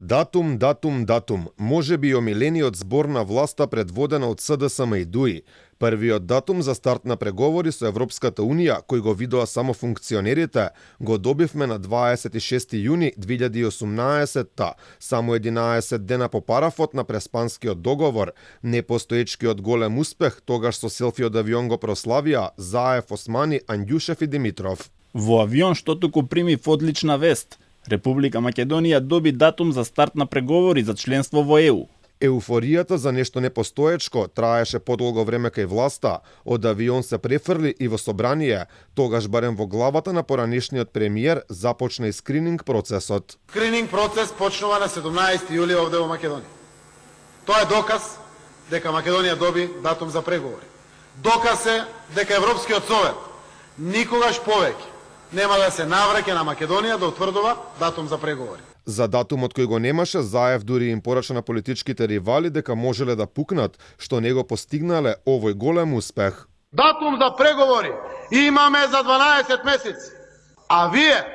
Датум, датум, датум. Може би омилениот збор на власта предводена од СДСМ и ДУИ. Првиот датум за старт на преговори со Европската Унија, кој го видоа само функционерите, го добивме на 26 јуни 2018-та, само 11 дена по парафот на Преспанскиот договор. Непостоечкиот голем успех, тогаш со селфи од авион го прославија Заев, Османи, Андјушев и Димитров. Во авион што туку примив одлична вест. Република Македонија доби датум за старт на преговори за членство во ЕУ. Еуфоријата за нешто непостоечко траеше подолго време кај власта, од авион се префрли и во собрание, тогаш барем во главата на поранешниот премиер започна и скрининг процесот. Скрининг процес почнува на 17 јули овде во Македонија. Тоа е доказ дека Македонија доби датум за преговори. Доказ е дека Европскиот совет никогаш повеќе нема да се навраќа на Македонија да утврдува датум за преговори. За датумот кој го немаше, Заев дури им порача на политичките ривали дека можеле да пукнат, што не го постигнале овој голем успех. Датум за преговори имаме за 12 месеци. А вие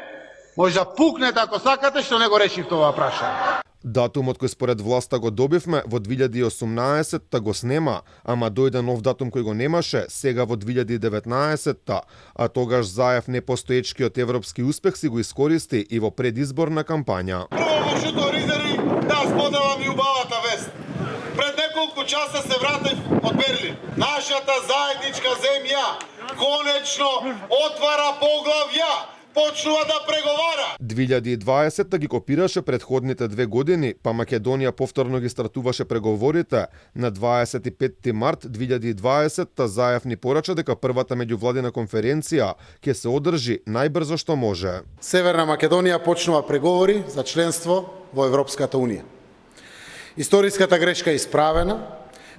може да пукнете ако сакате што не го решивте ова прашање. Датумот кој според власта го добивме во 2018-та го снема, ама дојде нов датум кој го немаше сега во 2019-та, а тогаш Заев непостоечкиот европски успех си го искористи и во предизборна кампања. Прво во Шуторизери да споделам и убавата вест. Пред неколку часа се вратив од Берлин. Нашата заедничка земја конечно отвара поглавја. Почнува да преговара. 2020 ги копираше предходните 2 години, па Македонија повторно ги стартуваше преговорите. На 25 март 2020 Заев ни порача дека првата меѓувладина конференција ќе се одржи најбрзо што може. Северна Македонија почнува преговори за членство во Европската Унија. Историската грешка е исправена,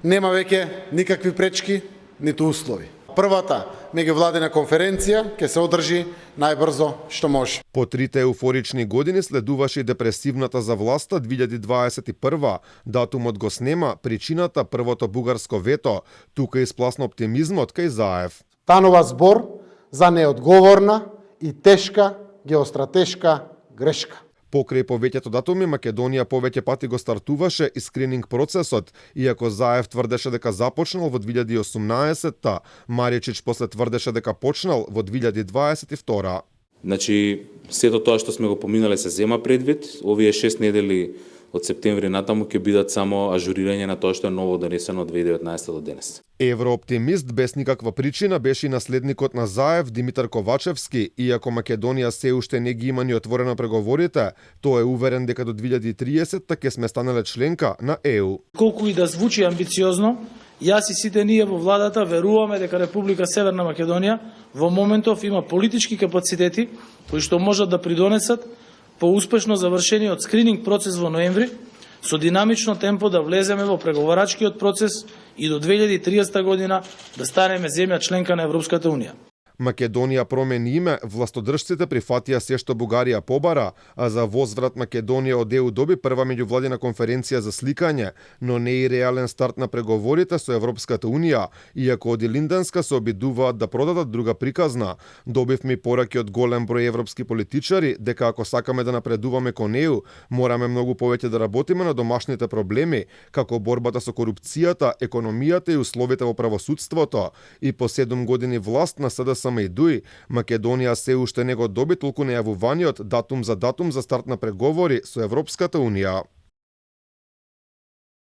нема веќе никакви пречки, ниту услови. Првата меѓувладина конференција ќе се одржи најбрзо што може. По трите еуфорични години следуваше и депресивната за власта 2021. Датумот го снема, причината првото бугарско вето. Тука испласна оптимизмот кај Заев. Станува збор за неодговорна и тешка геостратешка грешка. Покрај повеќето датуми, Македонија повеќе пати го стартуваше и скрининг процесот, иако Заев тврдеше дека започнал во 2018-та, Маричич после тврдеше дека почнал во 2022. Значи, сето тоа што сме го поминале се зема предвид, овие 6 недели од септември натаму ќе бидат само ажурирање на тоа што е ново донесено од 2019 до денес. Еврооптимист без никаква причина беше и наследникот на Заев Димитар Ковачевски, иако Македонија се уште не ги има ни отворено преговорите, тој е уверен дека до 2030 ќе сме станале членка на ЕУ. Колку и да звучи амбициозно, јас и сите ние во владата веруваме дека Република Северна Македонија во моментов има политички капацитети кои што можат да придонесат по успешно завршениот скрининг процес во ноември, со динамично темпо да влеземе во преговарачкиот процес и до 2030 година да станеме земја членка на Европската Унија. Македонија промени име, властодржците прифатија се што Бугарија побара, а за возврат Македонија од ЕУ доби прва меѓувладина конференција за сликање, но не и реален старт на преговорите со Европската Унија, иако од Илинденска се обидуваат да продадат друга приказна. Добивме пораки од голем број европски политичари дека ако сакаме да напредуваме кон ЕУ, мораме многу повеќе да работиме на домашните проблеми, како борбата со корупцијата, економијата и условите во правосудството. И по 7 години власт на СДСМ и ДУИ, Македонија се уште не го доби толку нејавуваниот датум за старт на преговори со Европската Унија.